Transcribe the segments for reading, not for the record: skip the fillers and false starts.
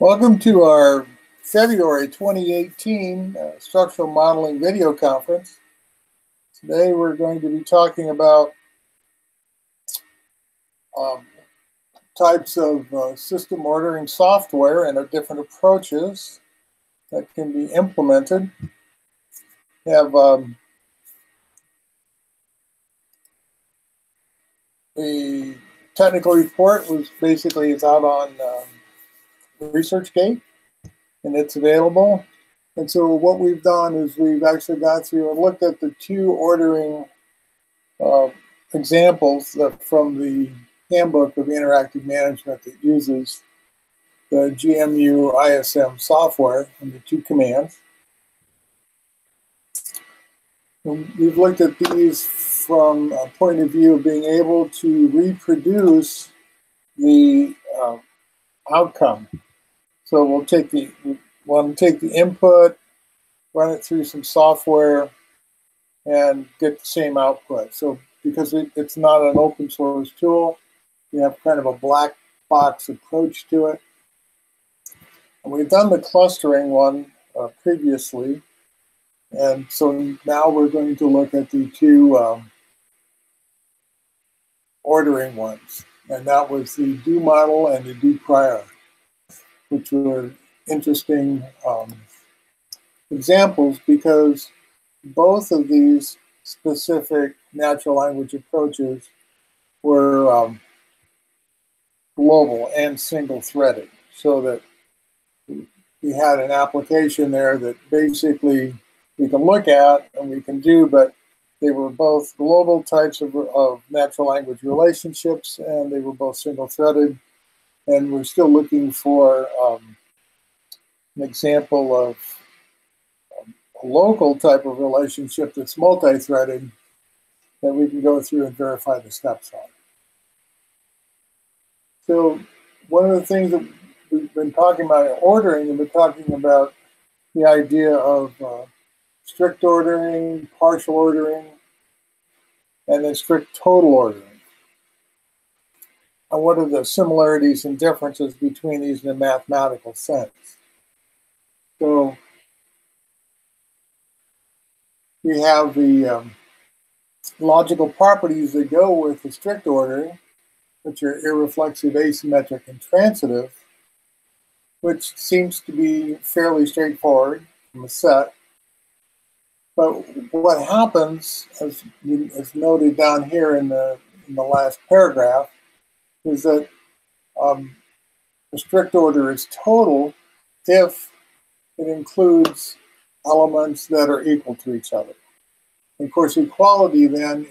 Welcome to our February 2018 structural modeling video conference. Today we're going to be talking about types of system ordering software and different approaches that can be implemented. We have the technical report was basically is out on ResearchGate, and it's available. And so what we've done is we've actually gone through and looked at the two ordering examples from the Handbook of Interactive Management that uses the GMU ISM software and the two commands. And we've looked at these from a point of view of being able to reproduce the outcome. So we'll take the input, run it through some software, and get the same output. So because it's not an open source tool, you have kind of a black box approach to it. And we've done the clustering one previously. And so now we're going to look at the two ordering ones. And that was the do model and the do prior, which were interesting examples because both of these specific natural language approaches were global and single-threaded, so that we had an application there that basically we can look at and we can do, but they were both global types of natural language relationships, and they were both single-threaded. And we're still looking for an example of a local type of relationship that's multi-threaded that we can go through and verify the steps on. So one of the things that we've been talking about in ordering, and we're talking about the idea of strict ordering, partial ordering, and then strict total ordering. And what are the similarities and differences between these in a mathematical sense? So we have the logical properties that go with the strict ordering, which are irreflexive, asymmetric, and transitive, which seems to be fairly straightforward from a set. But what happens, as noted down here in the last paragraph, is that the strict order is total if it includes elements that are equal to each other. And of course, equality then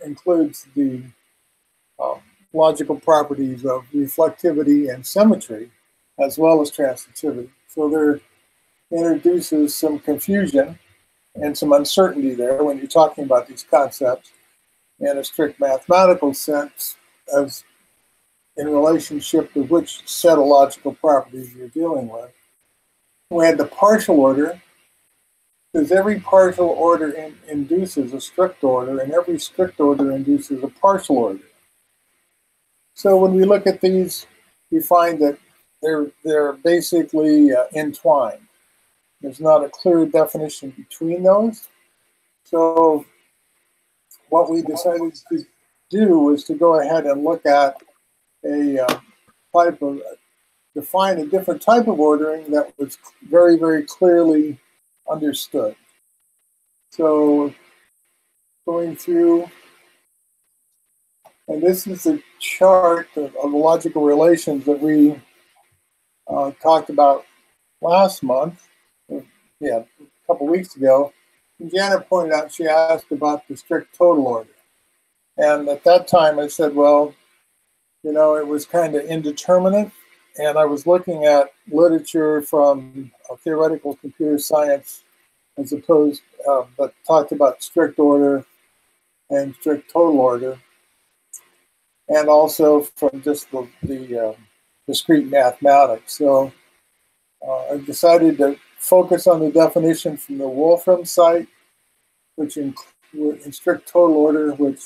includes the logical properties of reflectivity and symmetry, as well as transitivity. So there introduces some confusion and some uncertainty there when you're talking about these concepts in a strict mathematical sense, as in relationship to which set of logical properties you're dealing with. We had the partial order, because every partial order induces a strict order, and every strict order induces a partial order. So when we look at these, we find that they're basically entwined. There's not a clear definition between those. So what we decided to do was to go ahead and look at define a different type of ordering that was very, very clearly understood. So going through, and this is a chart of logical relations that we talked about last month, a couple weeks ago. And Janet pointed out, she asked about the strict total order. And at that time I said, well, you know, it was kind of indeterminate. And I was looking at literature from theoretical computer science as opposed, but talked about strict order and strict total order. And also from just the discrete mathematics. So I decided to focus on the definition from the Wolfram site, which in strict total order, which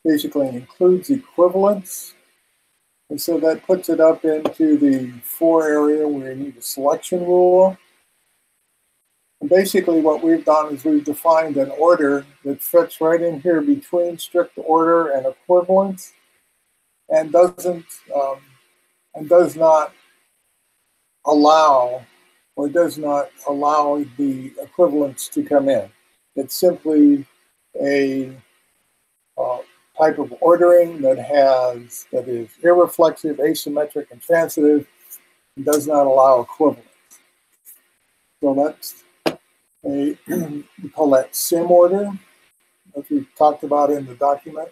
basically includes equivalence And so that puts it up into the 4 area where you need a selection rule. And basically what we've done is we've defined an order that fits right in here between strict order and equivalence, and does not allow the equivalence to come in. It's simply a type of ordering that is irreflexive, asymmetric, and transitive, and does not allow equivalence. So that's we call that SIM order, as we talked about in the document.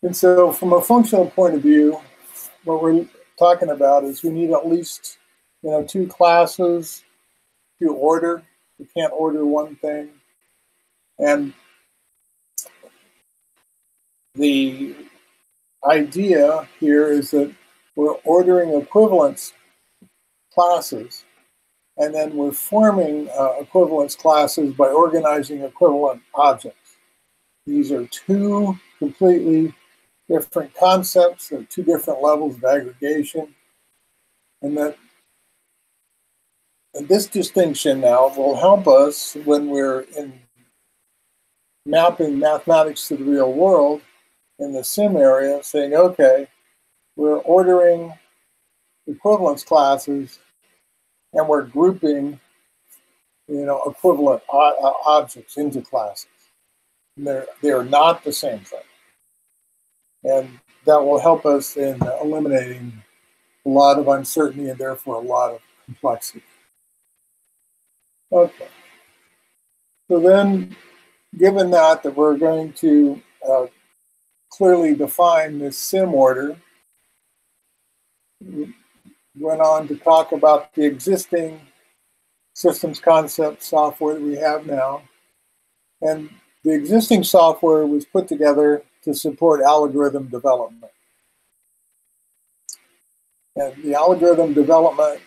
And so from a functional point of view, what we're talking about is we need at least 2 classes to order. We can't order one thing. And the idea here is that we're ordering equivalence classes, and then we're forming equivalence classes by organizing equivalent objects. These are 2 completely different concepts at 2 different levels of aggregation, and this distinction now will help us when we're in mapping mathematics to the real world in the SIM area, saying, okay, we're ordering equivalence classes and we're grouping equivalent objects into classes. They are not the same thing. And that will help us in eliminating a lot of uncertainty and therefore a lot of complexity. Okay. So then, given that we're going to clearly define this SIM order, we went on to talk about the existing systems concept software that we have now. And the existing software was put together to support algorithm development. And the algorithm development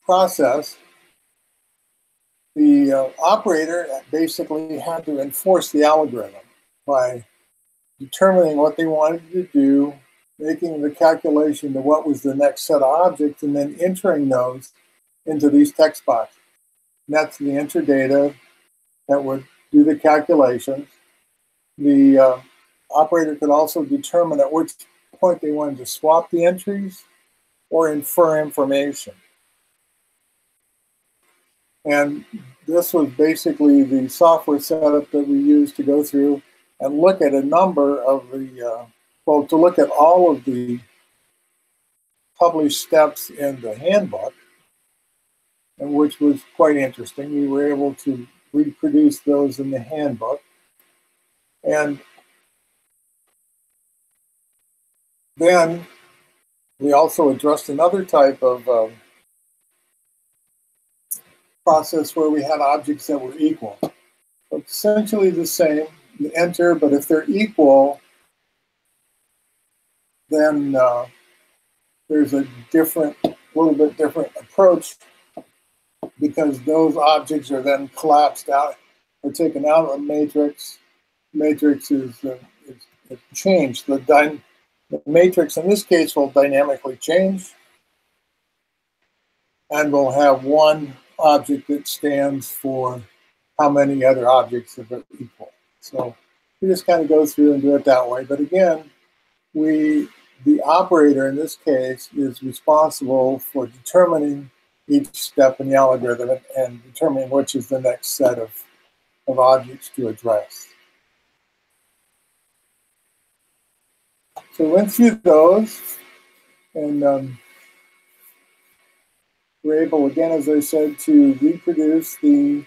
process, the operator basically had to enforce the algorithm by determining what they wanted to do, making the calculation to what was the next set of objects, and then entering those into these text boxes. And that's the enter data that would do the calculations. The operator could also determine at which point they wanted to swap the entries or infer information. And this was basically the software setup that we used to go through and look at a number of the, to look at all of the published steps in the handbook, and which was quite interesting. We were able to reproduce those in the handbook. And then we also addressed another type of process where we had objects that were equal. So essentially the same, you enter, but if they're equal, then there's a little bit different approach, because those objects are then collapsed out or taken out of the matrix. Matrix is changed. The matrix in this case will dynamically change, and we'll have one object that stands for how many other objects that are equal. So we just kind of go through and do it that way. But again, the operator in this case is responsible for determining each step in the algorithm and determining which is the next set of objects to address. So we went through those, and we're able, again, as I said, to reproduce the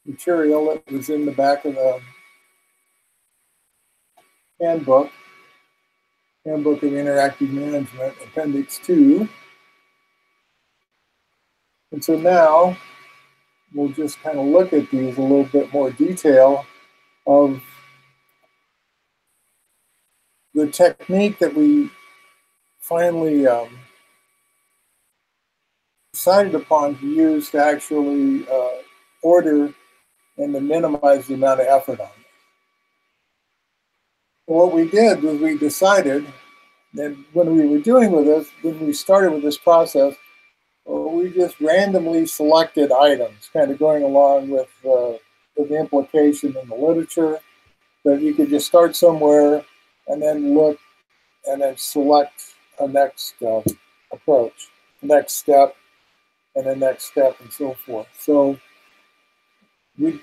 material that was in the back of the handbook of Interactive Management, Appendix 2. And so now we'll just kind of look at these a little bit more detail of the technique that we finally decided upon to use to actually order and to minimize the amount of effort on it. What we did was we decided that when we were doing with this, when we started with this process, we just randomly selected items, kind of going along with the implication in the literature that you could just start somewhere and then look and then select a next approach, next step, and the next step, and so forth. So we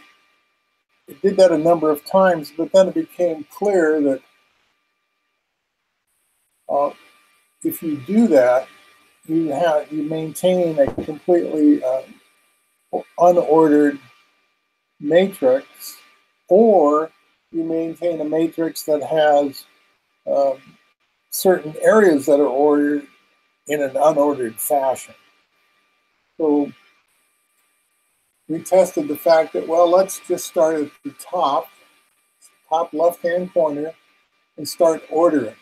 did that a number of times, but then it became clear that if you do that, you maintain a completely unordered matrix, or you maintain a matrix that has certain areas that are ordered in an unordered fashion. So we tested the fact that, well, let's just start at the top left-hand corner, and start ordering.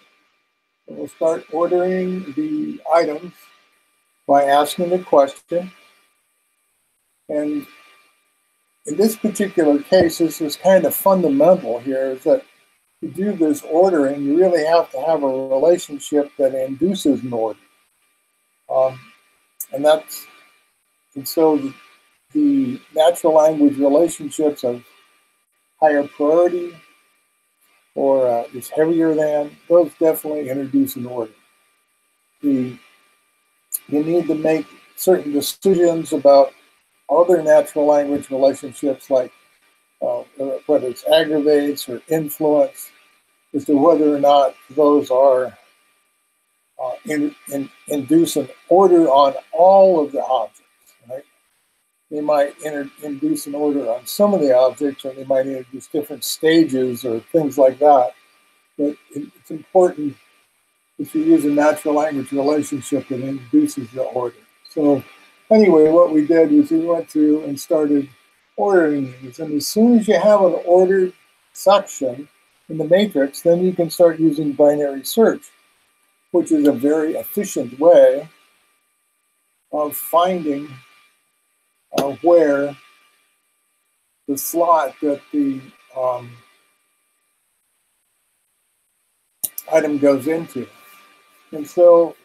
And we'll start ordering the items by asking the question. And in this particular case, this is kind of fundamental here, is that to do this ordering, you really have to have a relationship that induces an order. And so the natural language relationships of higher priority or is heavier than, those definitely introduce an order. You need to make certain decisions about other natural language relationships, like whether it's aggravates or influence, as to whether or not those are induce an order on all of the objects. Right? They might induce an order on some of the objects, or they might introduce different stages or things like that. But it's important if you use a natural language relationship that induces the order. So anyway, what we did was we went through and started ordering these. And as soon as you have an ordered section in the matrix, then you can start using binary search, which is a very efficient way of finding where the slot that the item goes into. And so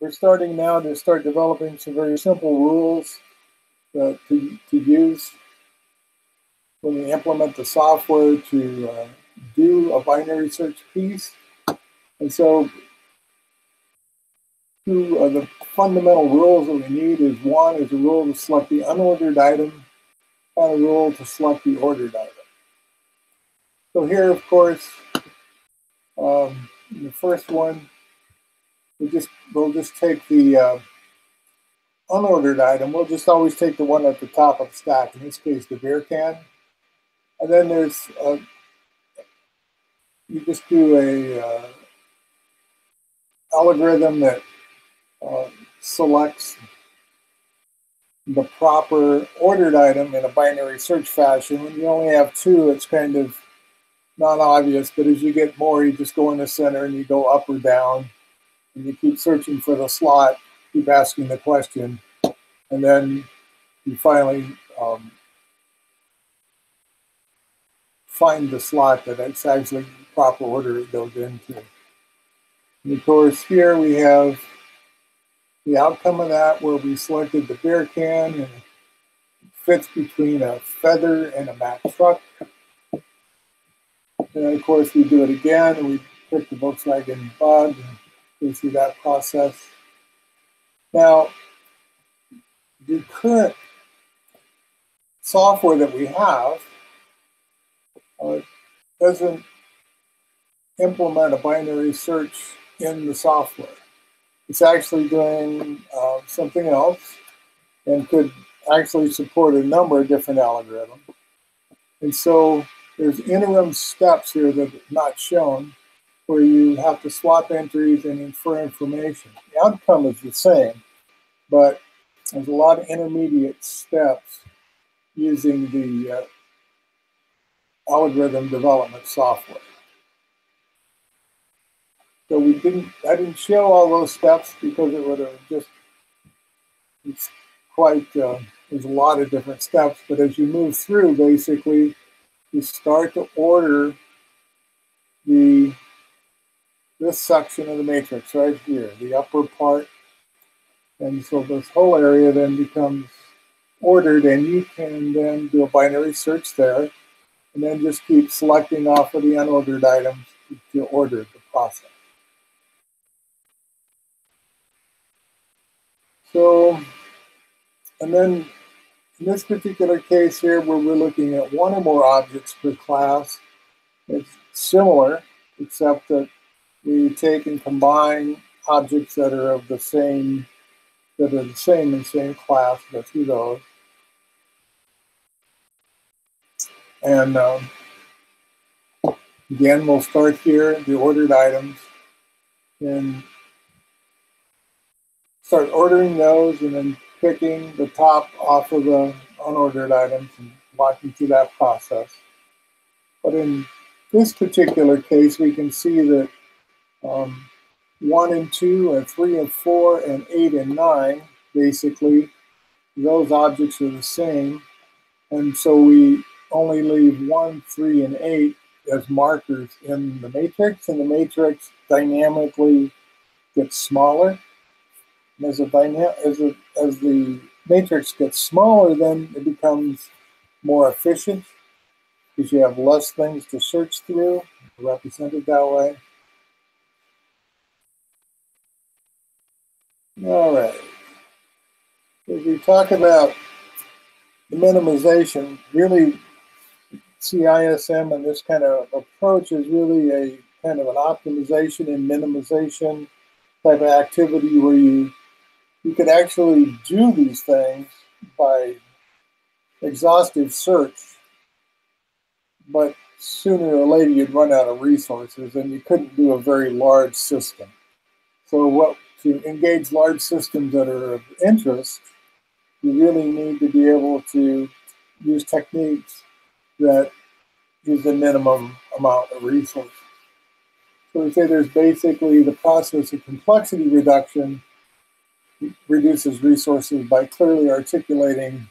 we're starting now to start developing some very simple rules to use when we implement the software to do a binary search piece. And so two of the fundamental rules that we need is, one is a rule to select the unordered item and a rule to select the ordered item. So here, of course, the first one, we'll just take the unordered item. We'll just always take the one at the top of the stack, in this case, the beer can. And then there's, you just do a algorithm that selects the proper ordered item in a binary search fashion. When you only have two, it's kind of not obvious, but as you get more, you just go in the center and you go up or down, and you keep searching for the slot, keep asking the question, and then you finally find the slot that it's actually the proper order it goes into. And of course, here we have the outcome of that, where we selected the beer can, and it fits between a feather and a Mack truck. And then, of course, we do it again, and we pick the Volkswagen Bug, and go through that process. Now, the current software that we have doesn't implement a binary search in the software. It's actually doing something else, and could actually support a number of different algorithms. And so there's interim steps here that are not shown, where you have to swap entries and infer information. The outcome is the same, but there's a lot of intermediate steps using the algorithm development software. So I didn't show all those steps because it would have just, it's quite, there's a lot of different steps, but as you move through, basically, you start to order this section of the matrix right here, the upper part. And so this whole area then becomes ordered, and you can then do a binary search there, and then just keep selecting off of the unordered items to order the process. So, and then in this particular case here, where we're looking at one or more objects per class, it's similar, except that we take and combine objects that are of the same, in the same class, go through those. And again, we'll start here, the ordered items, and start ordering those and then picking the top off of the unordered items and walking through that process. But in this particular case, we can see that 1 and 2 and 3 and 4 and 8 and 9, basically, those objects are the same. And so we only leave 1, 3, and 8 as markers in the matrix, and the matrix dynamically gets smaller. And as the matrix gets smaller, then it becomes more efficient because you have less things to search through, represented that way. All right. As we talk about the minimization, really CISM and this kind of approach is really a kind of an optimization and minimization type of activity where you could actually do these things by exhaustive search, but sooner or later you'd run out of resources and you couldn't do a very large system. So to engage large systems that are of interest, you really need to be able to use techniques that use the minimum amount of resources. So we say there's basically the process of complexity reduction reduces resources by clearly articulating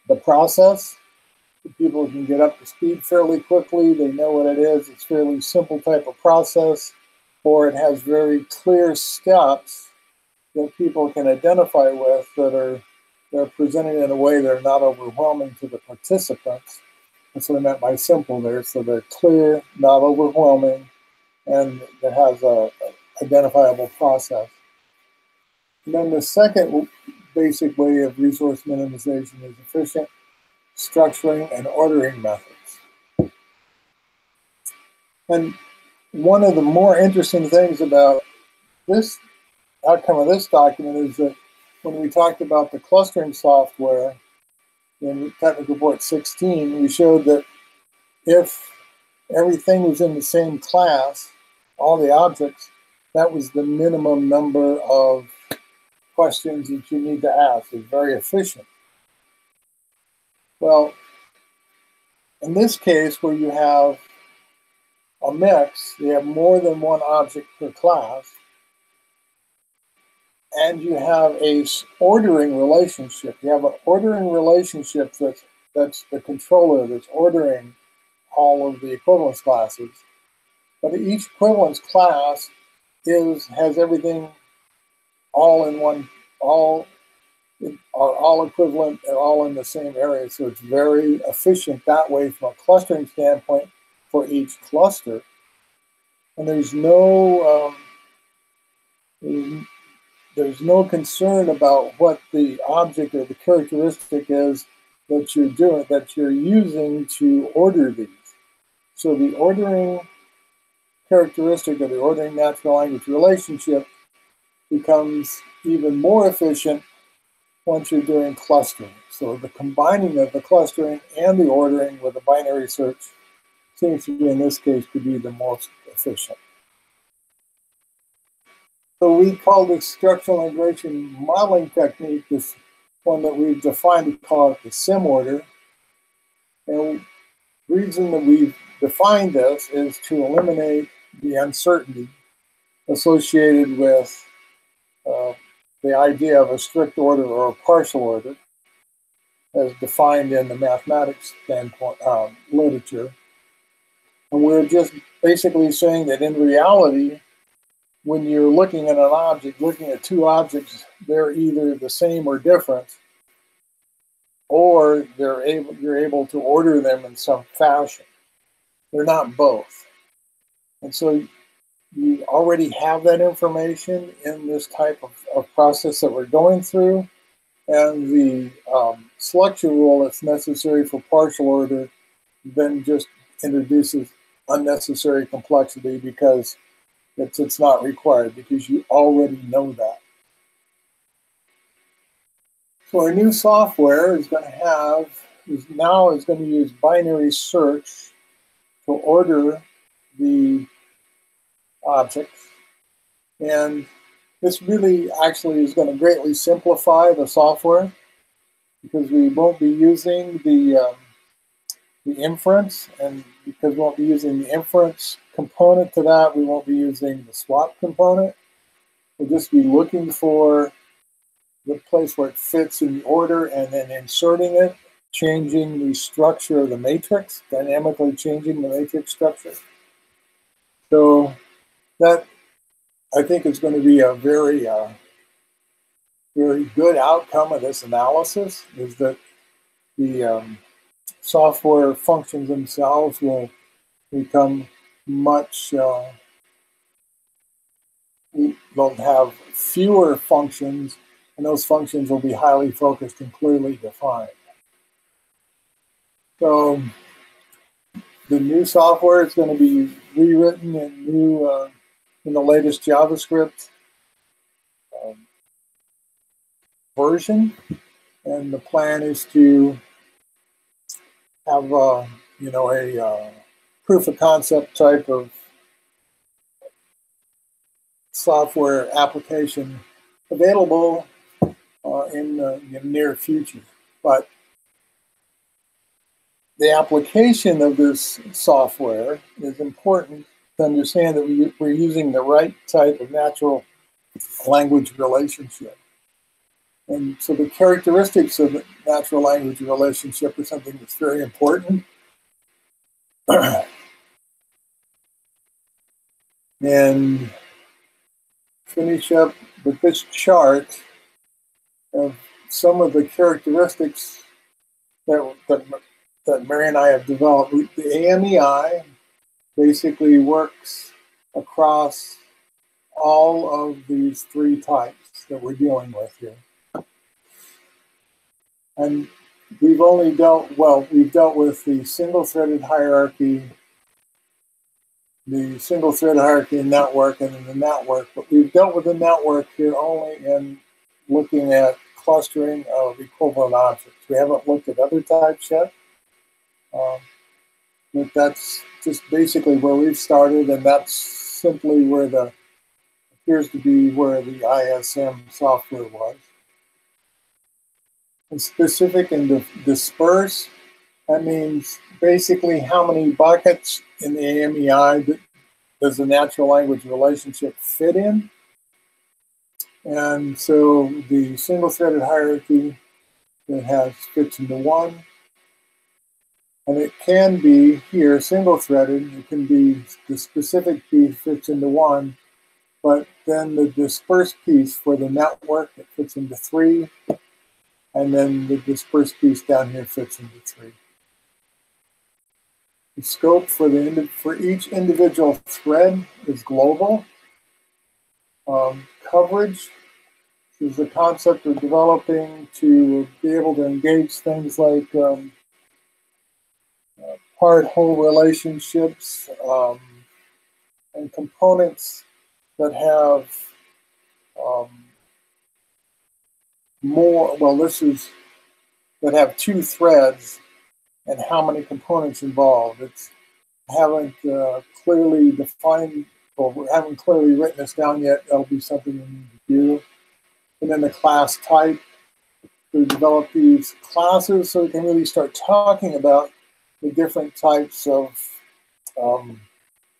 the process. People can get up to speed fairly quickly. They know what it is. It's a fairly simple type of process, or it has very clear steps that people can identify with that are presented in a way that are not overwhelming to the participants. That's what I meant by simple there. So they're clear, not overwhelming, and it has a identifiable process. And then the second basic way of resource minimization is efficient structuring and ordering methods. And one of the more interesting things about this outcome of this document is that when we talked about the clustering software in Technical Report 16, we showed that if everything was in the same class, all the objects, that was the minimum number of questions that you need to ask. It's very efficient. Well, in this case, where you have a mix, you have more than one object per class, and you have a ordering relationship. You have an ordering relationship that's the controller that's ordering all of the equivalence classes. But each equivalence class has everything all in one, all equivalent and all in the same area. So it's very efficient that way from a clustering standpoint for each cluster. And there's no concern about what the object or the characteristic is that you're using to order these. So the ordering characteristic of the ordering natural language relationship becomes even more efficient once you're doing clustering. So the combining of the clustering and the ordering with a binary search seems to be, in this case, to be the most efficient. So we call this structural integration modeling technique, this one that we've defined, we call it the SIM order. And the reason that we've defined this is to eliminate the uncertainty associated with the idea of a strict order or a partial order, as defined in the mathematics standpoint literature. And we're just basically saying that in reality, when you're looking at an object, looking at two objects, they're either the same or different, or you're able to order them in some fashion. They're not both. And so you already have that information in this type of process that we're going through. And the selection rule that's necessary for partial order then just introduces unnecessary complexity because it's not required, because you already know that. So our new software is going to use binary search to order the objects. And this really actually is going to greatly simplify the software because we won't be using the inference, and because we won't be using the inference component to that, we won't be using the swap component. We'll just be looking for the place where it fits in the order and then inserting it, changing the structure of the matrix, dynamically changing the matrix structure. So that, I think, is going to be a very, very good outcome of this analysis, is that the software functions themselves will become much, they'll have fewer functions, and those functions will be highly focused and clearly defined. So the new software is going to be rewritten in the latest JavaScript version, and the plan is to have a proof of concept type of software application available in the near future. But the application of this software is important to understand that we're using the right type of natural language relationship. And so the characteristics of the natural language relationship is something that's very important. And finish up with this chart of some of the characteristics that Mary and I have developed. The AMEI basically works across all of these three types that we're dealing with here. And we've dealt with the single-threaded hierarchy, the single-thread hierarchy network, and then the network. But we've dealt with the network here only in looking at clustering of equivalent objects. We haven't looked at other types yet. But that's just basically where we've started, and that's simply where appears to be where the ISM software was. And specific and disperse, that means basically how many buckets in the AMEI does the natural language relationship fit in. And so the single-threaded hierarchy that fits into one. And it can be here single-threaded. It can be the specific piece fits into one, but then the dispersed piece for the network, it fits into three, and then the dispersed piece down here fits into three. The scope for each individual thread is global. Coverage is the concept of developing to be able to engage things like part-whole relationships and components that have that have two threads and how many components involved. It's haven't clearly defined, or we haven't clearly written this down yet. That'll be something we need to do. And then the class type, to develop these classes so we can really start talking about the different types of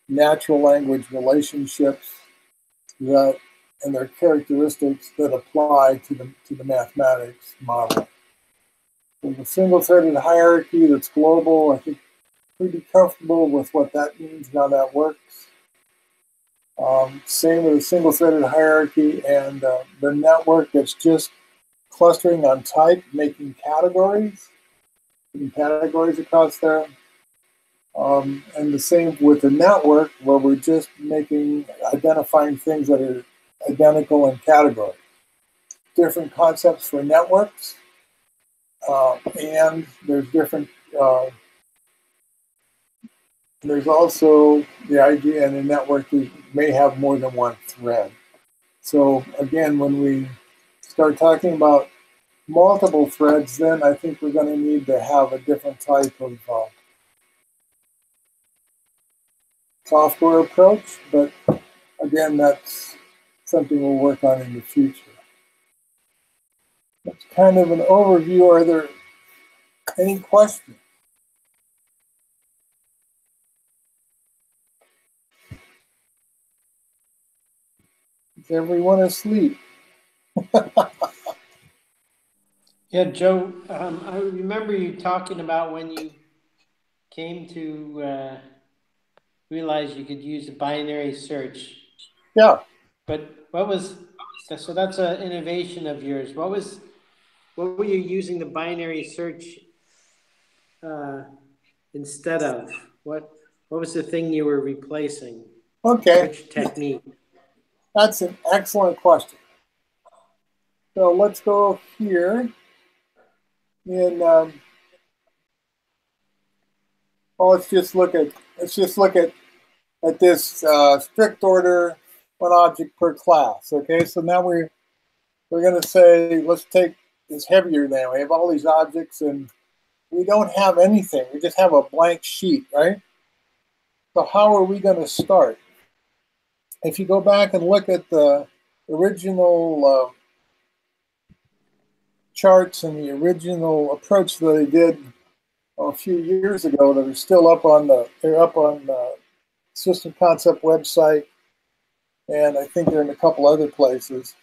natural language relationships and their characteristics that apply to the mathematics model. So the single-threaded hierarchy that's global, I think pretty comfortable with what that means and how that works. Same with a single-threaded hierarchy and the network that's just clustering on type, making categories, putting categories across there. And the same with the network, where we're just identifying things that are identical in category. Different concepts for networks, and there's different. There's also the idea in a network we may have more than one thread. So again, when we start talking about multiple threads, then I think we're going to need to have a different type of software approach. But again, that's something we'll work on in the future. That's kind of an overview. Are there any questions? Is everyone asleep? Yeah, Joe, I remember you talking about when you came to realize you could use a binary search. Yeah. But what was, so that's an innovation of yours. What were you using the binary search instead of? What was the thing you were replacing? Okay. Which technique? That's an excellent question. So let's go here in. Well, let's just look at this strict order, one object per class. Okay, so now we're going to say, let's take this heavier now. We have all these objects and we don't have anything. We just have a blank sheet, right? So how are we going to start? If you go back and look at the original charts and the original approach that they did a few years ago, that are still up on the System Concept website, and I think they're in a couple other places.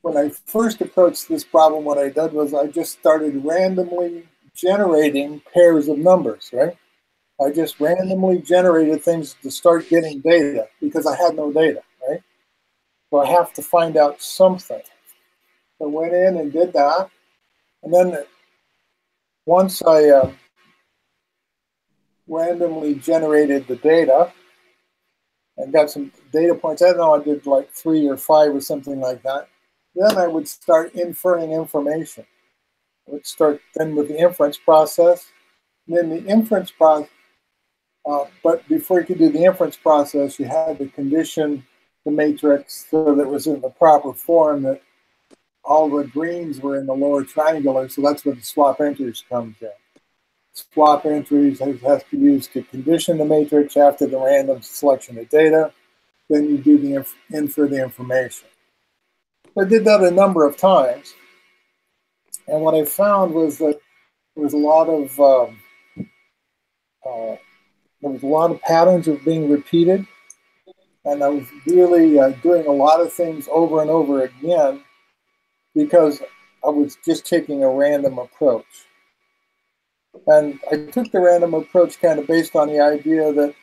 When I first approached this problem, what I did was I just started randomly generating pairs of numbers, right? I just randomly generated things to start getting data because I had no data, right? So I have to find out something. So I went in and did that. And then once I randomly generated the data and got some data points, I don't know, I did like 3 or 5 or something like that. Then I would start inferring information. I would start then with the inference process. And then the inference process, but before you could do the inference process, you had to condition the matrix so that it was in the proper form, that all the greens were in the lower triangular. So that's where the swap entries comes in. Swap entries has to be used to condition the matrix after the random selection of data. Then you do the infer the information. I did that a number of times, and what I found was that there was a lot of patterns of being repeated, and I was really doing a lot of things over and over again because I was just taking a random approach. And I took the random approach kind of based on the idea that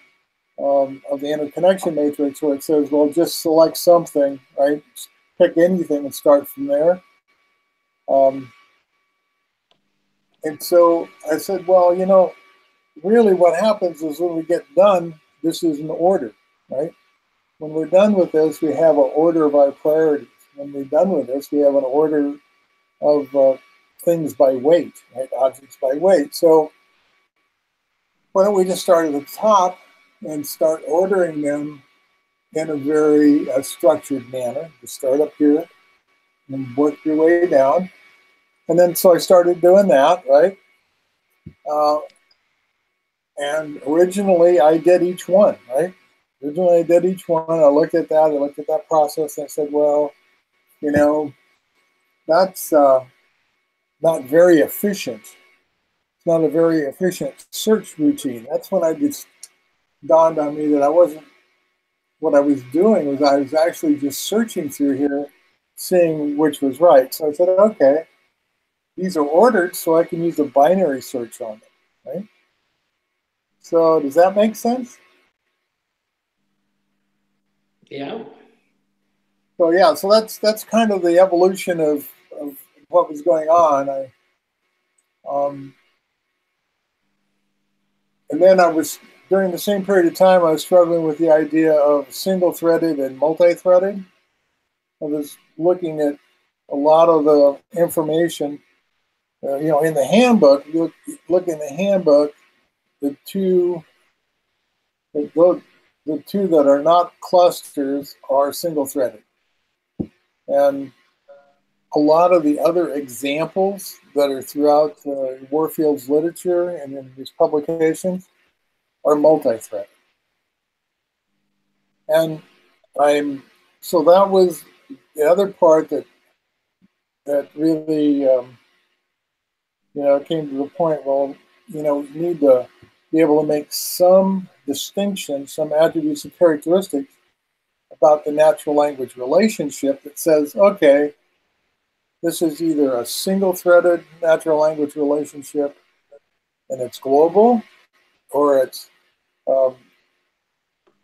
of the interconnection matrix, where it says, well, just select something, right? Just pick anything and start from there. And so I said, well, you know, really what happens is when we get done, this is an order, right? When we're done with this, we have an order of our priorities. When we're done with this, we have an order of things by weight, right? Objects by weight. So why don't we just start at the top and start ordering them in a very structured manner. Just start up here and work your way down. And then so I started doing that, right? And originally I did each one, right? Originally I did each one. I looked at that process, and I said, well, you know, that's not very efficient. It's not a very efficient search routine. That's when I just dawned on me that what I was doing was I was actually just searching through here, seeing which was right. So I said, okay, these are ordered, so I can use a binary search on them, right? So does that make sense? Yeah. So yeah, so that's kind of the evolution of what was going on. Um, and then I was during the same period of time I was struggling with the idea of single-threaded and multi-threaded. I was looking at a lot of the information, in the handbook. Look in the handbook, the two the two that are not clusters are single-threaded, and a lot of the other examples that are throughout Warfield's literature and in his publications are multi-threaded. And so that was the other part that really came to the point. Well, we need to be able to make some distinction, some attributes and characteristics about the natural language relationship that says, okay, this is either a single-threaded natural language relationship and it's global, or um,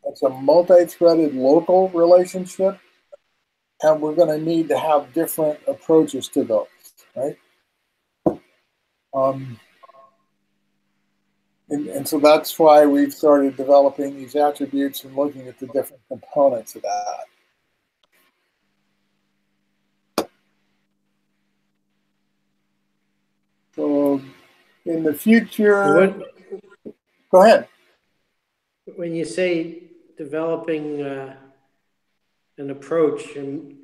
it's a multi-threaded local relationship, and we're going to need to have different approaches to those, right? Um, and so that's why we've started developing these attributes and looking at the different components of that. So in the future, go ahead. When you say developing an approach, and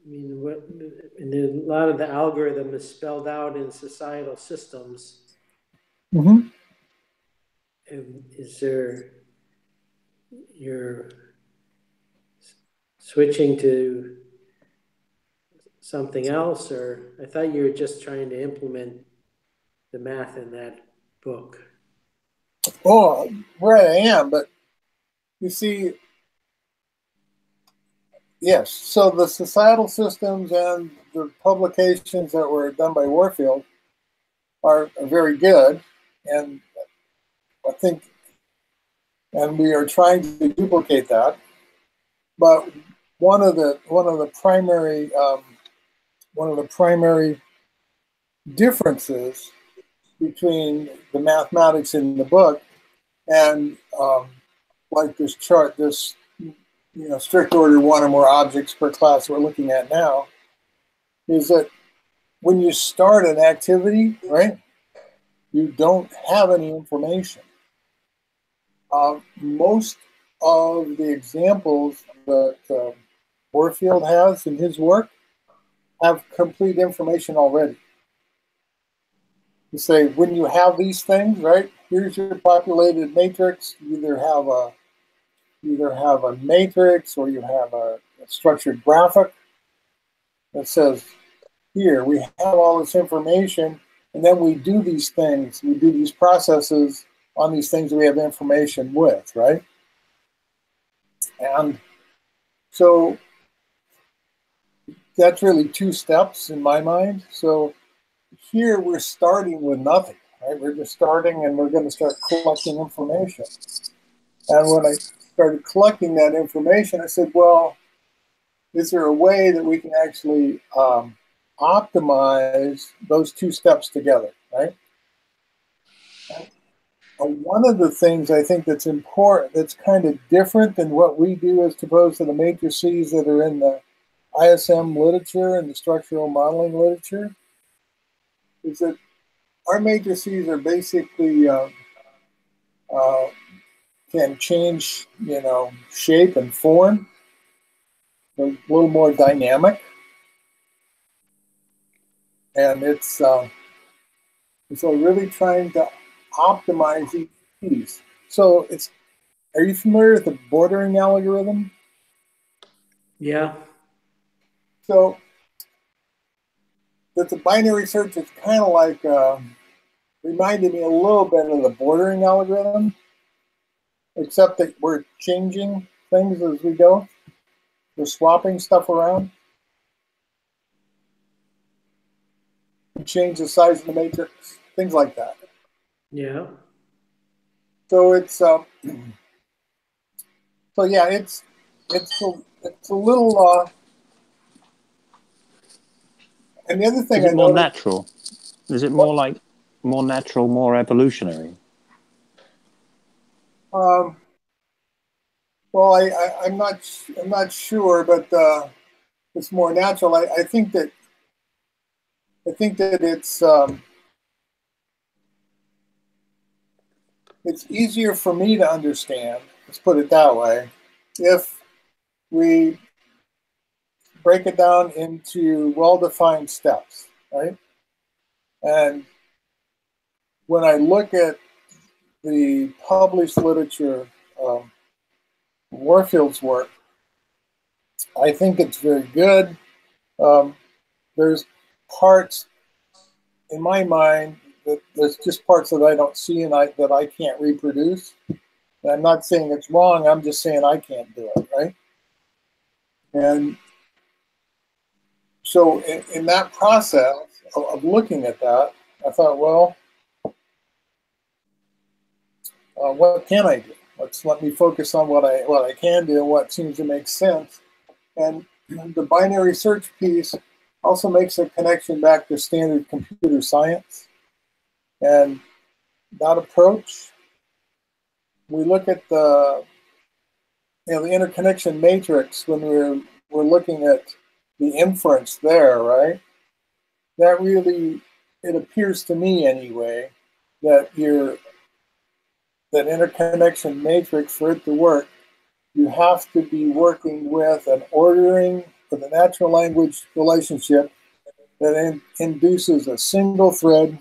I mean, and a lot of the algorithm is spelled out in societal systems. Mm-hmm. And is there, you're switching to something else, or I thought you were just trying to implement the math in that book? Oh, right, I am, but you see, yes. So the societal systems and the publications that were done by Warfield are very good, and I think, and we are trying to duplicate that. But one of the primary differences between the mathematics in the book and like this chart, this strict order one or more objects per class we're looking at now, is that when you start an activity, right, you don't have any information. Most of the examples that Warfield has in his work have complete information already. You say, when you have these things, right, here's your populated matrix. You either have a matrix or you have a structured graphic that says, here, we have all this information, and then we do these things, we do these processes on these things that we have information with, right? And so that's really two steps in my mind. So here we're starting with nothing, right? We're just starting and we're going to start collecting information. And when I started collecting that information, I said, well, is there a way that we can actually optimize those two steps together, right? And one of the things I think that's important, that's kind of different than what we do as opposed to the matrices that are in the ISM literature and the structural modeling literature, is that our matrices are basically can change, shape and form. They're a little more dynamic, and it's so really trying to optimize each piece. So are you familiar with the bordering algorithm? Yeah. So it's a binary search. It's kind of like reminded me a little bit of the bordering algorithm, except that we're changing things as we go. We're swapping stuff around. We change the size of the matrix, things like that. Yeah. So it's so yeah, it's a little. And the other Is thing I it more noticed. natural? Is it What? more like more natural, more evolutionary? Um, well, I'm not sure, but it's more natural. I think that it's easier for me to understand. Let's put it that way. If we break it down into well-defined steps, right? And when I look at the published literature, Warfield's work, I think it's very good. Um, there's parts in my mind that there's just parts that I don't see and that I can't reproduce. And I'm not saying it's wrong. I'm just saying I can't do it, right? And so in that process of looking at that, I thought, well, what can I do? Let me focus on what I can do and what seems to make sense. And the binary search piece also makes a connection back to standard computer science. And that approach, we look at the interconnection matrix when we're looking at the inference there, right? That really, it appears to me anyway, that that interconnection matrix, for it to work, you have to be working with an ordering, with a natural language relationship that induces a single thread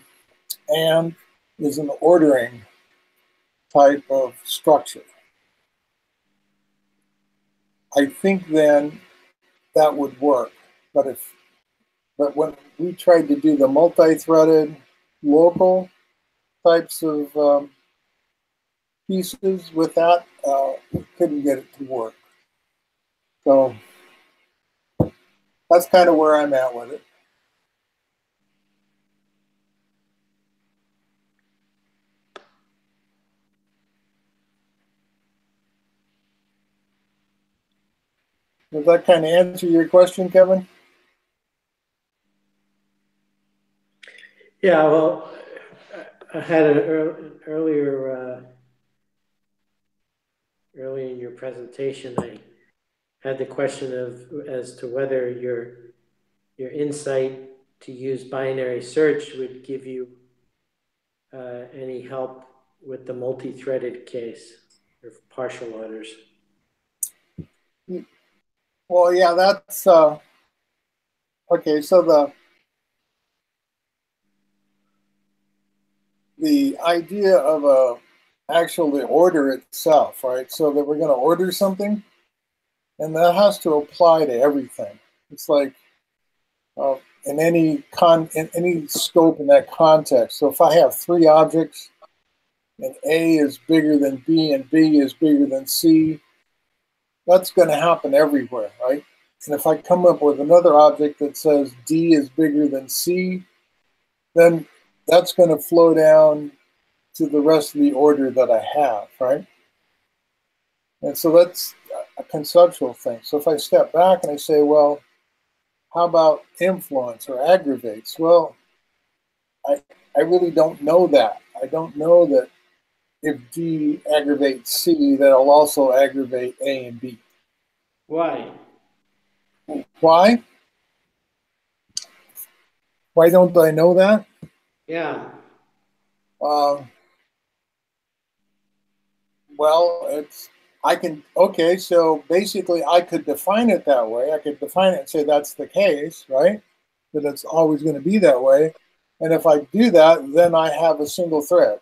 and is an ordering type of structure. I think then that would work. But when we tried to do the multi-threaded local types of pieces with that, we couldn't get it to work. So that's kind of where I'm at with it. Does that kind of answer your question, Kevin? Yeah, well, I had an earlier in your presentation, I had the question of as to whether your insight to use binary search would give you any help with the multi-threaded case or partial orders. Well, yeah, that's okay. So the idea of actually order itself, right? So that we're going to order something, and that has to apply to everything. It's like in any scope in that context. So if I have three objects, and A is bigger than B and B is bigger than C, that's going to happen everywhere, right? And if I come up with another object that says D is bigger than C, then that's going to flow down to the rest of the order that I have, right? And so that's a conceptual thing. So if I step back and I say, well, how about influence or aggravates? Well, I really don't know that. I don't know that if D aggravates C, that'll also aggravate A and B. Why? Why? Why don't I know that? Yeah. Well, okay, so basically I could define it that way. I could define it and say that's the case, right? That it's always going to be that way. And if I do that, then I have a single thread.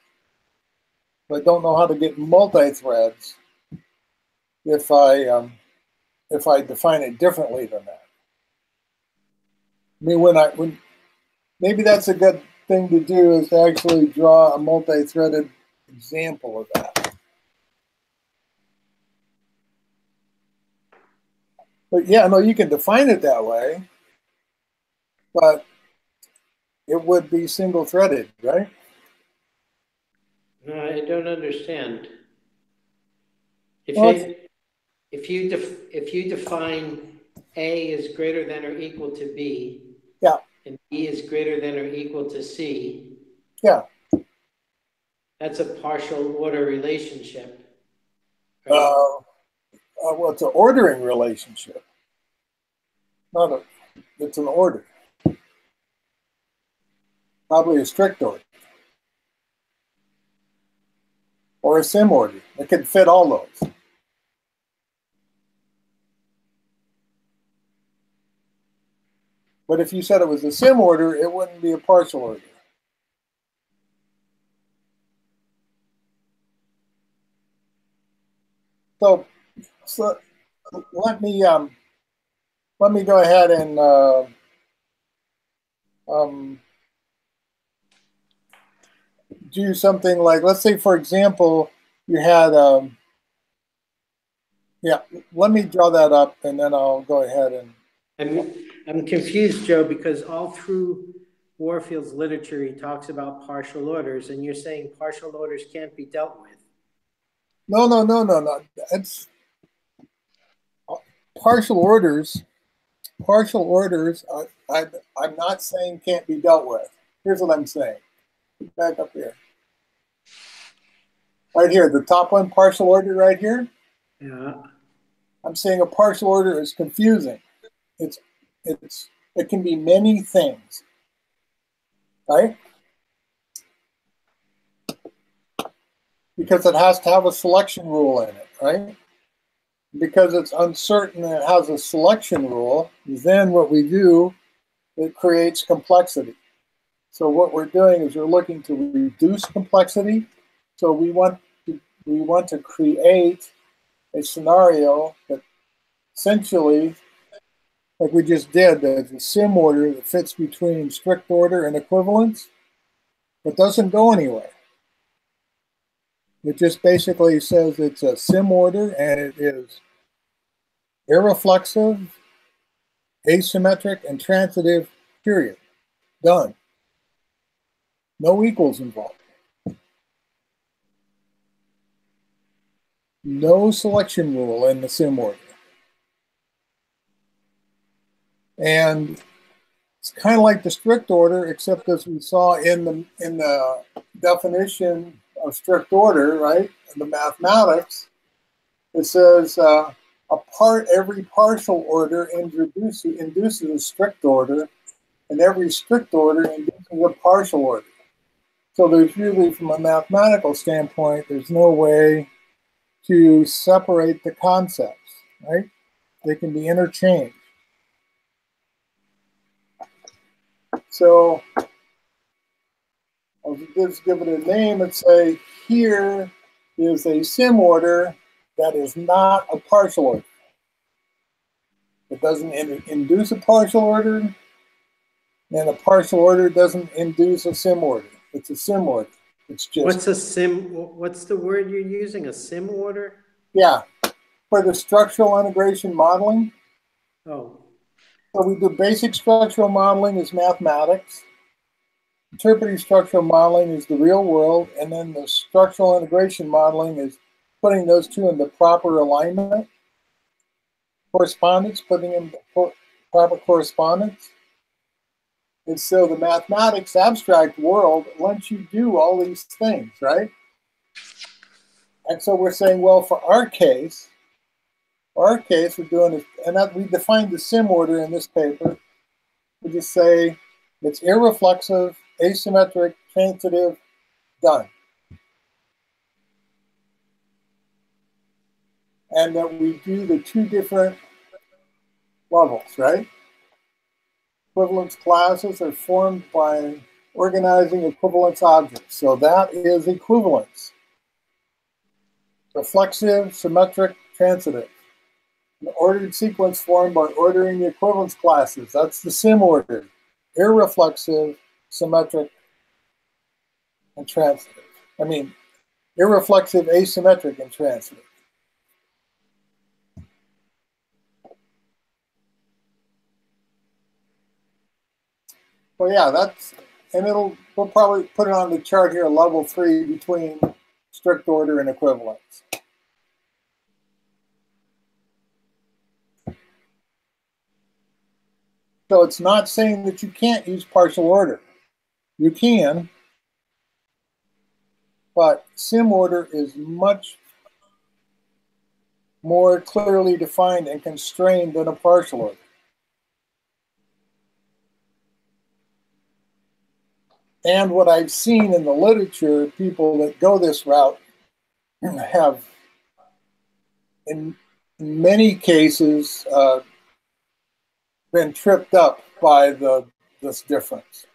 But I don't know how to get multi-threads if I define it differently than that. I mean, when maybe that's a good thing to do is to actually draw a multi-threaded example of that. But yeah, no, you can define it that way, but it would be single-threaded, right? No, I don't understand. If Well, you, if you define A is greater than or equal to B, yeah, and B is greater than or equal to C, yeah. that's a partial order relationship. Right? Uh, well, it's an ordering relationship, not a. It's an order, probably a strict order or a sim order. It could fit all those. But if you said it was a sim order, it wouldn't be a partial order. So, so let me go ahead and um, do something like, let's say, for example, you had yeah. Let me draw that up, and then I'll go ahead and. I'm confused, Joe, because all through Warfield's literature, he talks about partial orders, and you're saying partial orders can't be dealt with. No, no, no, no, no. It's partial orders. Partial orders. I'm not saying can't be dealt with. Here's what I'm saying. Back up here. Right here, the top one, partial order right here. Yeah. I'm saying a partial order is confusing. It's it can be many things, right? Because it has to have a selection rule in it, right? Because it's uncertain and it has a selection rule, then what we do, it creates complexity. So what we're doing is we're looking to reduce complexity. So we want to create a scenario that essentially, like we just did, there's a sim order that fits between strict order and equivalence, but doesn't go anywhere. It just basically says it's a sim order and it is irreflexive, asymmetric, and transitive, period. Done. No equals involved. No selection rule in the sim order. And it's kind of like the strict order, except as we saw in the definition of strict order, right? In the mathematics, it says every partial order induces a strict order, and every strict order induces a partial order. So there's really, from a mathematical standpoint, there's no way to separate the concepts, right? They can be interchanged. So I'll just give it a name and say, here is a sim order that is not a partial order. It doesn't induce a partial order, and a partial order doesn't induce a sim order. It's a sim order. It's just. What's a sim? What's the word you're using? A sim order? Yeah, for the structural integration modeling. Oh. So we do basic structural modeling is mathematics. Interpretive structural modeling is the real world, and then the structural integration modeling is putting those two in the proper alignment, correspondence, putting in the proper correspondence. And so the mathematics abstract world lets you do all these things, right? And so we're saying, well, for our case, we're doing it, and we defined the sim order in this paper. We just say it's irreflexive, asymmetric, transitive, done. And that we do the two different levels, right? Equivalence classes are formed by organizing equivalence objects. So that is equivalence. Reflexive, symmetric, transitive. An ordered sequence formed by ordering the equivalence classes. That's the sim order. Irreflexive, symmetric, and transitive. I mean, irreflexive, asymmetric, and transitive. Well, yeah, that's, and we'll probably put it on the chart here, level 3 between strict order and equivalence. So it's not saying that you can't use partial order. You can, but sim order is much more clearly defined and constrained than a partial order. And what I've seen in the literature, people that go this route have, in many cases, been tripped up by this difference.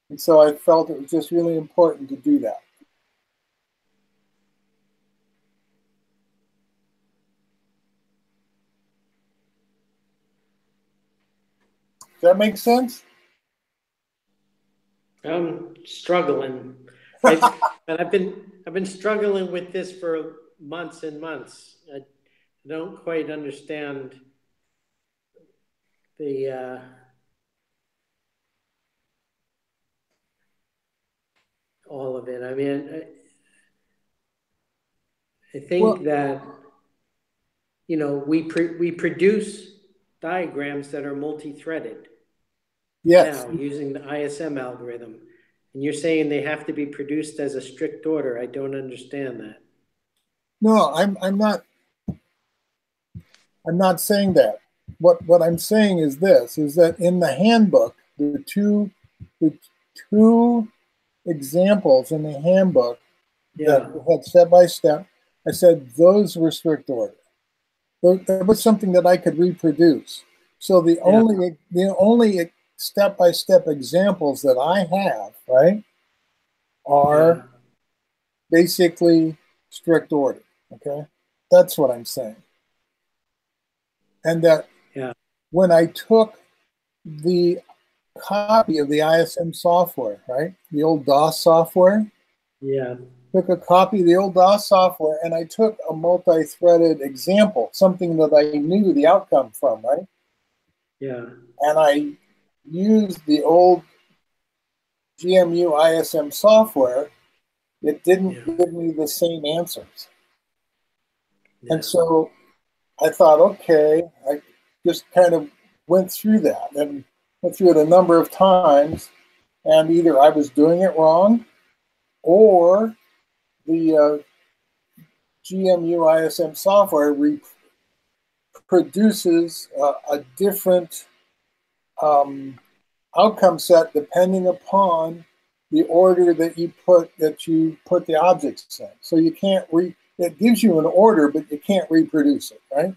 And so I felt it was just really important to do that. Does that make sense? I'm struggling. I've been struggling with this for months and months. I don't quite understand the all of it. I mean, I think that, you know, we produce diagrams that are multi-threaded. Yes. Now using the ISM algorithm, and you're saying they have to be produced as a strict order. I don't understand that. No, I'm not saying that. What I'm saying is this: is that in the handbook, the two examples in the handbook that had step by step, I said those were strict order. That was something that I could reproduce. So the only step-by-step examples that I have, right, are basically strict order. Okay, that's what I'm saying. And that when I took the copy of the ISM software, right, the old DOS software, took a copy of the old DOS software, and I took a multi-threaded example, something that I knew the outcome from, right? Yeah. And I used the old GMU ISM software. It didn't give me the same answers. And so I thought, okay, I just kind of went through that and went through it a number of times, and either I was doing it wrong or the GMU ISM software produces a different outcome set depending upon the order that you put the objects in. So you can't it gives you an order, but you can't reproduce it, right? It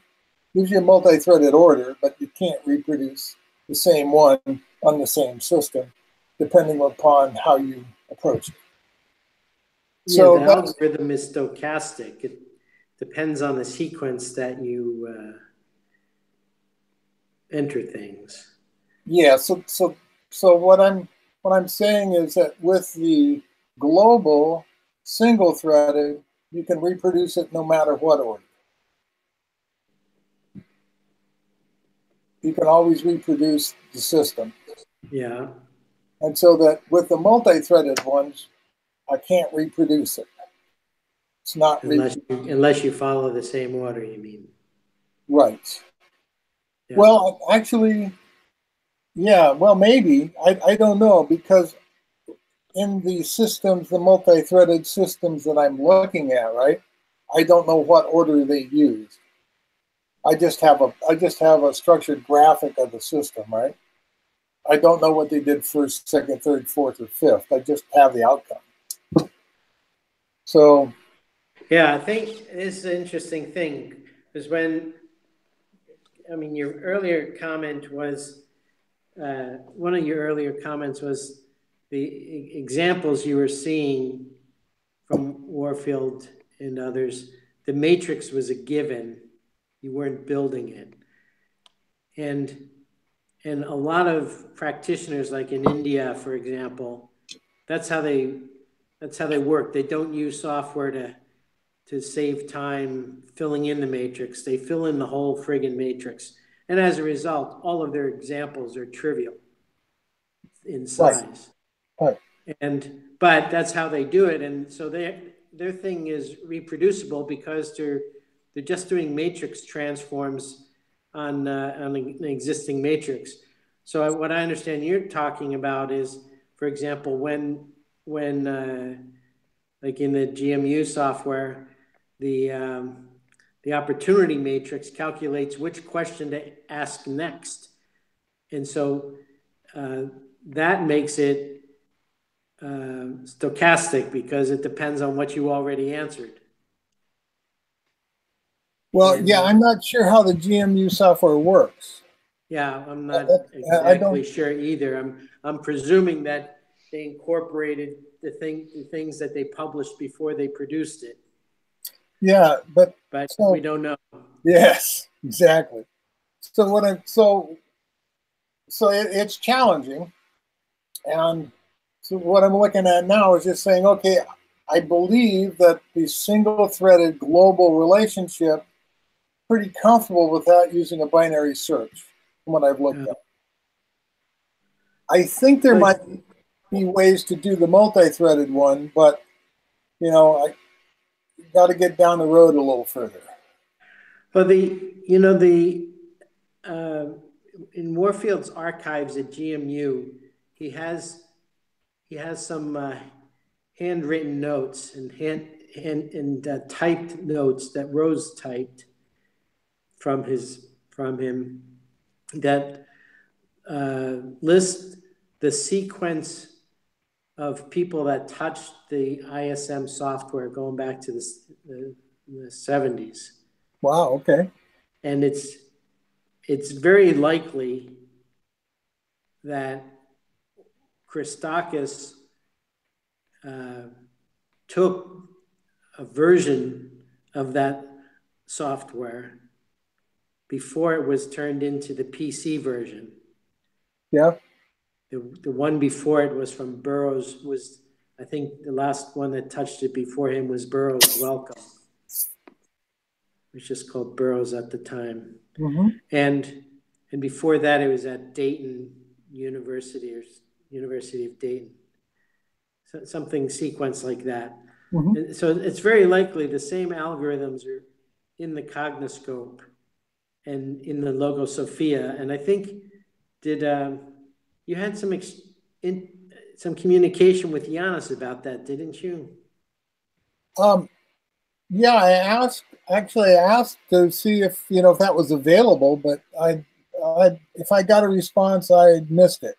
gives you a multi-threaded order, but you can't reproduce the same one on the same system, depending upon how you approach it. So the algorithm is stochastic. It depends on the sequence that you enter things. Yeah. So what I'm saying is that with the global single-threaded, you can reproduce it no matter what order. You can always reproduce the system. Yeah. And so that with the multi-threaded ones, I can't reproduce it. It's not unless you follow the same order, you mean? Right. Yeah. Well, actually, yeah, well, maybe. I don't know, because in the systems, the multi-threaded systems that I'm looking at, right, I don't know what order they use. I just have a structured graphic of the system, right? I don't know what they did first, second, third, fourth, or fifth. I just have the outcome. So, yeah, I think this is an interesting thing, because your earlier comment was, one of your earlier comments was the examples you were seeing from Warfield and others, the matrix was a given. You weren't building it. And a lot of practitioners, like in India, for example, that's how they work. They don't use software to save time filling in the matrix. They fill in the whole friggin' matrix. And as a result, all of their examples are trivial in size. Right. But that's how they do it. And so their thing is reproducible because they're just doing matrix transforms on an existing matrix. So what I understand you're talking about is, for example, when like in the GMU software, the opportunity matrix calculates which question to ask next, and so that makes it stochastic because it depends on what you already answered. Well, yeah, I'm not sure how the GMU software works. Yeah, I'm not exactly sure either. I'm presuming that they incorporated the things that they published before they produced it. Yeah, but so, we don't know. Yes, exactly. So it's challenging, and so what I'm looking at now is just saying, okay, I believe that the single-threaded global relationship, pretty comfortable with that using a binary search from what I've looked at. I think there might be ways to do the multi-threaded one, but you know, I got to get down the road a little further. Well, in Warfield's archives at GMU, he has some handwritten notes and typed notes that Rose typed from him that list the sequence of people that touched the ISM software going back to the 70s. Wow. Okay. And it's very likely that Christakis took a version of that software before it was turned into the PC version. Yeah. The one before it was from Burroughs, I think the last one that touched it before him was Burroughs Welcome, which is called Burroughs at the time. Mm-hmm. And before that, it was at Dayton University or University of Dayton. So something sequenced like that. Mm-hmm. And so it's very likely the same algorithms are in the Cognoscope and in the Logosophia. And I think you had some communication with Janis about that, didn't you? Yeah, I asked to see if if that was available, but if I got a response, I missed it.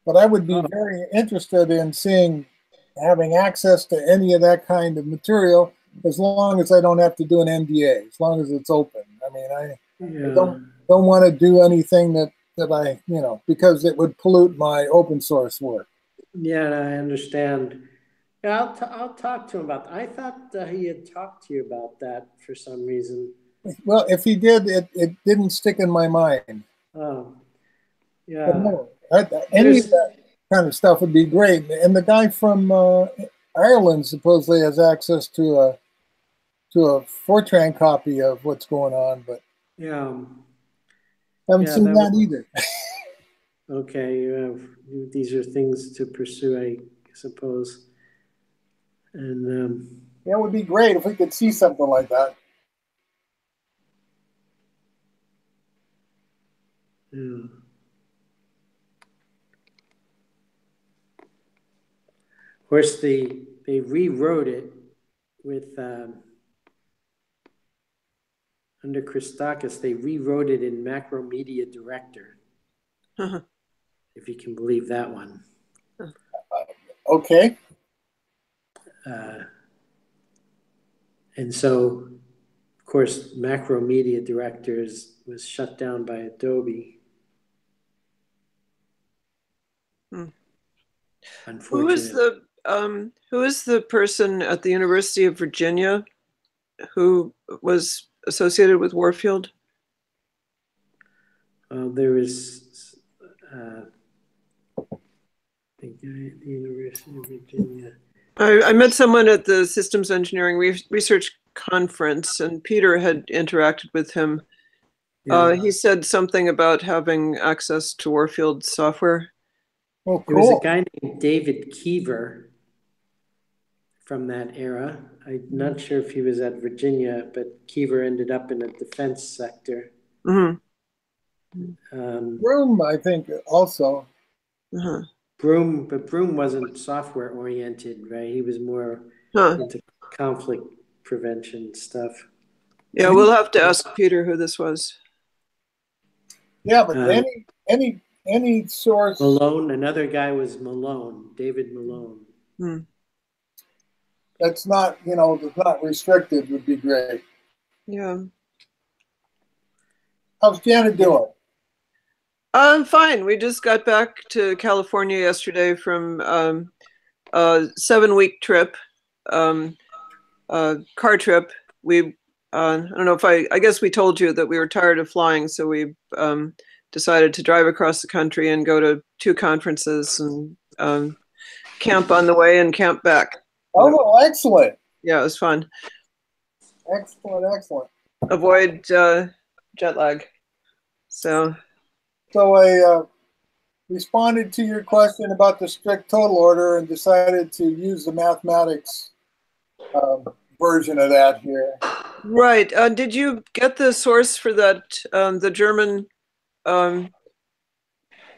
But I would be very interested in having access to any of that kind of material, as long as I don't have to do an NDA, as long as it's open. I mean, I don't want to do anything that I, because it would pollute my open source work. Yeah, I understand. Yeah, I'll talk to him about that. I thought he had talked to you about that for some reason. Well, if he did, it didn't stick in my mind. Oh, yeah. But no, any of that kind of stuff would be great. And the guy from Ireland supposedly has access to a Fortran copy of what's going on, but yeah, haven't seen that either. Okay, these are things to pursue, I suppose. And yeah, it would be great if we could see something like that. Yeah. Of course, they rewrote it with under Christakis. They rewrote it in Macromedia Director. Uh-huh. If you can believe that one. Okay. And so, of course, Macromedia Director was shut down by Adobe. Unfortunately. Who is the person at the University of Virginia who was associated with Warfield? There is the University of Virginia. I met someone at the Systems Engineering Research Conference, and Peter had interacted with him. Yeah. He said something about having access to Warfield software. Oh, cool. There was a guy named David Keever from that era. I'm not sure if he was at Virginia, but Kiever ended up in the defense sector. Mhm. Broom, I think, also. Uh-huh. Broom wasn't software oriented, right? He was more Huh. into conflict prevention stuff. Yeah, we'll have to ask Peter who this was. Yeah, but Um, any source. Malone, another guy was Malone, David Malone. Hmm. That's not, that's not restricted would be great. Yeah. How's Janet doing? I'm fine. We just got back to California yesterday from a 7-week trip, car trip. I don't know if I guess we told you that we were tired of flying, so we decided to drive across the country and go to 2 conferences and camp on the way and camp back. Oh, well, excellent. Yeah, it was fun. Excellent. Avoid jet lag. So I responded to your question about the strict total order and decided to use the mathematics version of that here. right. Did you get the source for that? The German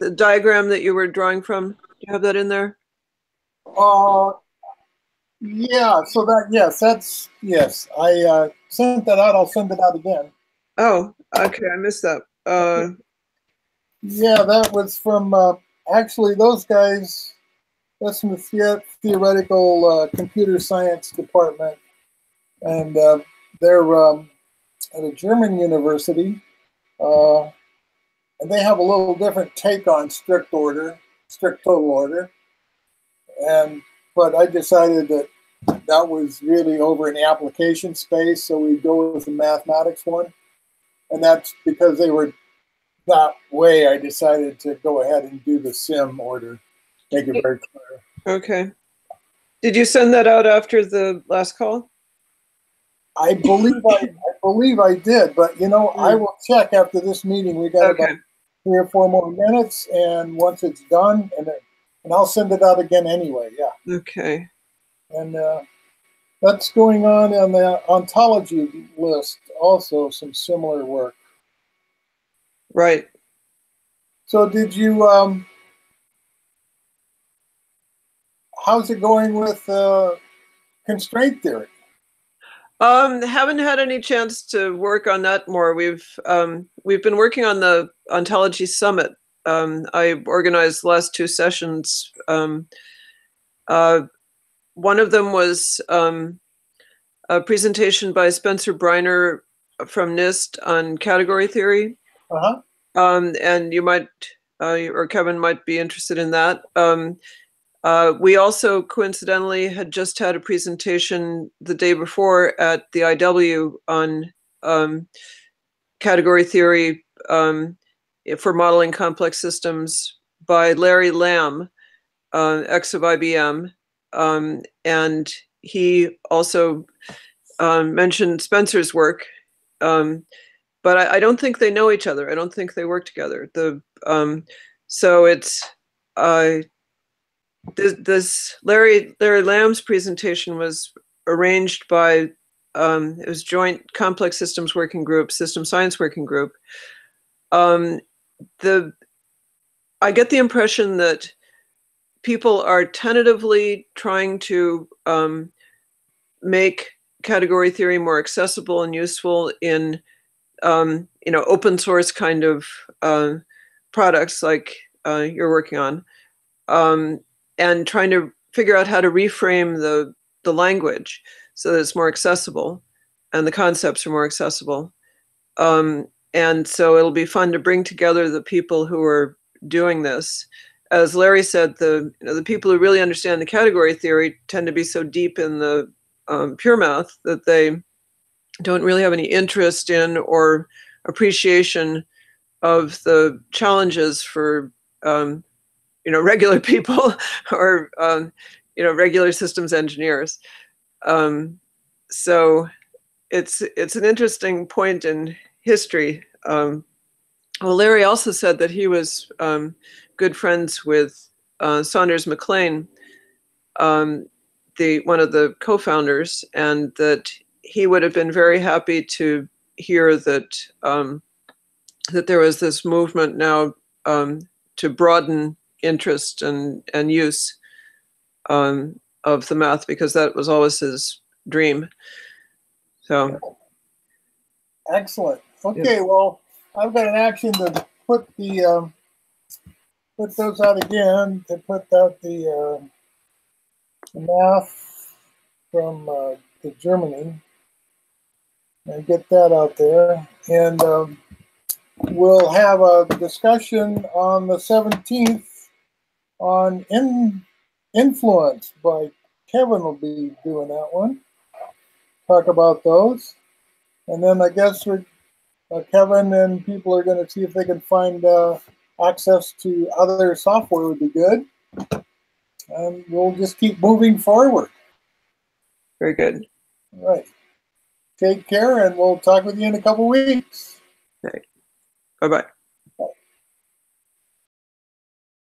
the diagram that you were drawing from? Do you have that in there? Yeah. So yes. I sent that out. I'll send it out again. Oh, okay. I missed that. Yeah, that was from actually those guys. That's from the theoretical computer science department, and they're at a German university, and they have a little different take on strict total order, but I decided that was really over in the application space, so we go with the mathematics one, and that's because they were that way. I decided to go ahead and do the sim order, make it very clear. Okay. Did you send that out after the last call? I believe I did, but I will check after this meeting. We got about 3 or 4 more minutes, and once it's done, and I'll send it out again anyway. Yeah. Okay. And that's going on the ontology list. Also, some similar work. Right. So, did you? How's it going with constraint theory? Haven't had any chance to work on that more. We've been working on the Ontology Summit. I organized the last 2 sessions. One of them was a presentation by Spencer Briner from NIST on category theory. Uh-huh. And you might, or Kevin might be interested in that. We also coincidentally had just had a presentation the day before at the IW on category theory for modeling complex systems by Larry Lamb, ex of IBM. And he also mentioned Spencer's work, but I don't think they know each other. I don't think they work together. So it's this Larry Lamb's presentation was arranged by it was Joint Complex Systems Working Group, System Science Working Group. I get the impression that people are tentatively trying to make category theory more accessible and useful in open source kind of products like you're working on, and trying to figure out how to reframe the language so that it's more accessible and the concepts are more accessible. And so it'll be fun to bring together the people who are doing this. As Larry said, the people who really understand the category theory tend to be so deep in the pure math that they don't really have any interest in or appreciation of the challenges for regular people or regular systems engineers. So it's an interesting point in history. Well, Larry also said that he was good friends with Saunders Mac Lane. one of the co-founders, and that he would have been very happy to hear that that there was this movement now to broaden interest and use of the math, because that was always his dream. So excellent. Okay, well, I've got an action to put the put those out again, to put out the math from to Germany and get that out there, and we'll have a discussion on the 17th on influence by Kevin. Will be doing that one. Talk about those, and then I guess we're Kevin and people are going to see if they can find access to other software would be good, and we'll just keep moving forward. very good. All right. Take care, and we'll talk with you in a couple weeks. Okay. Bye-bye.